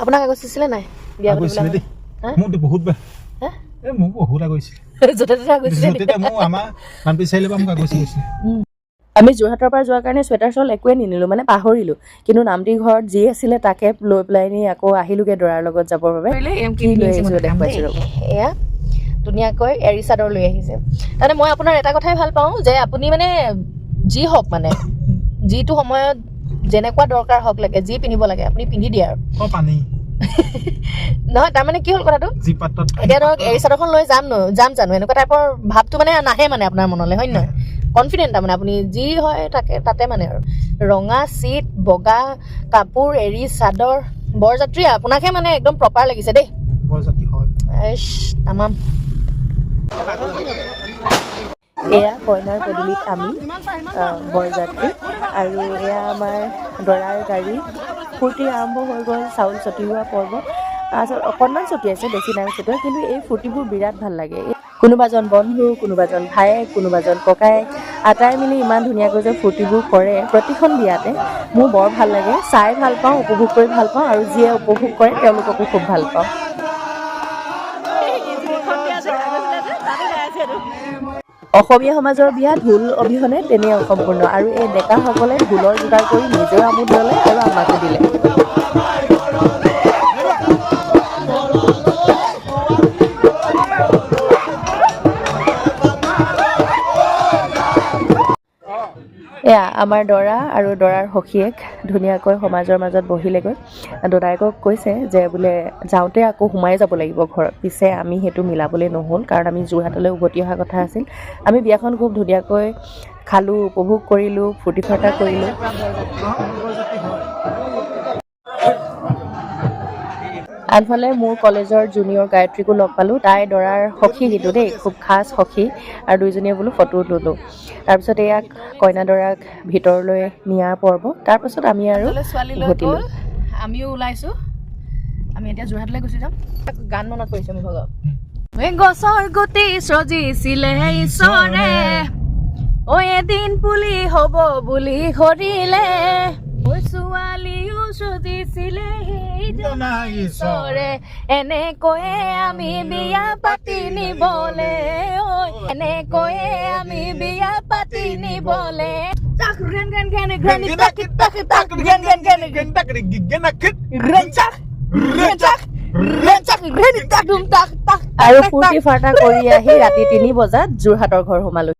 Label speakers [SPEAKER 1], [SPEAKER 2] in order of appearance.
[SPEAKER 1] আপোনাক আগত দিছিলে নাই বিয়া পাতিবলৈ
[SPEAKER 2] মোৰতো বহুত বেয়া মোক বহুত আগৈছিল
[SPEAKER 1] য'তে ত'তে আগত
[SPEAKER 2] তেতিয়া মোৰ আমাৰ মানপি চাৰিলে পৰা মোক আগৈছিল
[SPEAKER 1] আমি যোৰহাটৰ পৰা যোৱাৰ কাৰণে চুৱেটাৰ চল একোৱে নিনিলোঁ মানে পাহৰিলোঁ কিন্তু নামটি ঘৰত যি আছিলে তাকে লৈ পেলাই নি আকৌ আহিলোগৈ দৰাৰ লগত যাবৰ বাবে কি লৈ আহিছোঁ দেখুৱাইছোঁ এয়া ধুনীয়াকৈ এৰী চাদৰ লৈ আহিছে তাৰমানে মই আপোনাৰ এটা কথাই ভাল পাওঁ যে আপুনি মানে যি হওক মানে যিটো সময়ত যেনেকুৱা দৰকাৰ হওক লাগে যি পিন্ধিব লাগে আপুনি পিন্ধি দিয়ে আৰু
[SPEAKER 2] পানী
[SPEAKER 1] নহয় তাৰমানে কি হ'ল কথাটো এতিয়া ধৰক এৰী চাদৰখন লৈ যাম জানো এনেকুৱা টাইপৰ ভাৱটো মানে নাহে মানে আপোনাৰ মনলৈ হয় নহয় কনফিডেণ্ট তাৰমানে আপুনি যি হয় তাতে মানে আৰু ৰঙা চিট বগা কাপোৰ এৰী চাদৰ বৰযাত্ৰী আপোনাকহে মানে একদম প্ৰপাৰ লাগিছে দেই
[SPEAKER 2] বৰযাত্ৰী হয়
[SPEAKER 1] তামাম এয়া কইনাৰ পদূলিত আমি বৰযাত্ৰী আৰু এয়া আমাৰ দৰাৰ গাড়ী ফূৰ্তি আৰম্ভ হৈ গ'ল চাউল ছটিওৱা পৰ্ব তাৰপিছত অকণমান ছটিয়াইছে বেছি নাই ছটিওৱা কিন্তু এই ফূৰ্তিবোৰ বিৰাট ভাল লাগে কোনোবাজন বন্ধু কোনোবাজন ভায়েক কোনোবাজন ককায়েক আটাই মিলি ইমান ধুনীয়াকৈ যে ফূৰ্তিবোৰ কৰে প্ৰতিখন বিয়াতে মোৰ বৰ ভাল লাগে চাই ভাল পাওঁ উপভোগ কৰি ভাল পাওঁ আৰু যিয়ে উপভোগ কৰে তেওঁলোককো খুব ভাল পাওঁ অসমীয়া সমাজৰ বিয়া ঢোল অবিহনে তেনেই অসম্পূৰ্ণ আৰু এই ডেকাসকলে ঢোলৰ যোগাৰ কৰি নিজেও আমোদ ল'লে আৰু আমাকো দিলে এয়া আমাৰ দৰা আৰু দৰাৰ সখীয়েক ধুনীয়াকৈ সমাজৰ মাজত বহিলেগৈ দদায়েকক কৈছে যে বোলে যাওঁতে আকৌ সোমাই যাব লাগিব ঘৰত পিছে আমি সেইটো মিলাবলৈ নহ'ল কাৰণ আমি যোৰহাটলৈ উভতি অহা কথা আছিল আমি বিয়াখন খুব ধুনীয়াকৈ খালোঁ উপভোগ কৰিলোঁ ফূৰ্তি ফাৰ্তা কৰিলোঁ আনফালে মোৰ কলেজৰ জুনিয়ৰ গায়ত্ৰীকো লগ পালোঁ তাই দৰাৰ সখী কিন্তু দেই খুব খাচ সখী আৰু দুইজনীয়ে বোলো ফটো ল'লোঁ তাৰপিছত এয়াক কইনা দৰাক ভিতৰলৈ নিয়াৰ পৰ্ব তাৰপাছত আমি আৰু উভতিলোঁ আমিও ওলাইছোঁ আমি এতিয়া যোৰহাটলৈ গুচি যাম গান মনত পৰিছে মোৰ ভাগত গছৰ গুটি সজিছিলে ঈশ্বৰে ঐ এদিন পুলি হ'ব বুলি ধৰিলে ঐ ছোৱালীও সজিছিলে ঈশ্বৰে এনেকৈয়ে আমি বিয়া পাতি নিবলে এনেকৈয়ে আমি বিয়া পাতি নিবলে আৰু ফূৰ্তি ফাৰ্তা কৰি আহি ৰাতি 3 বজাত যোৰহাটৰ ঘৰ সোমালো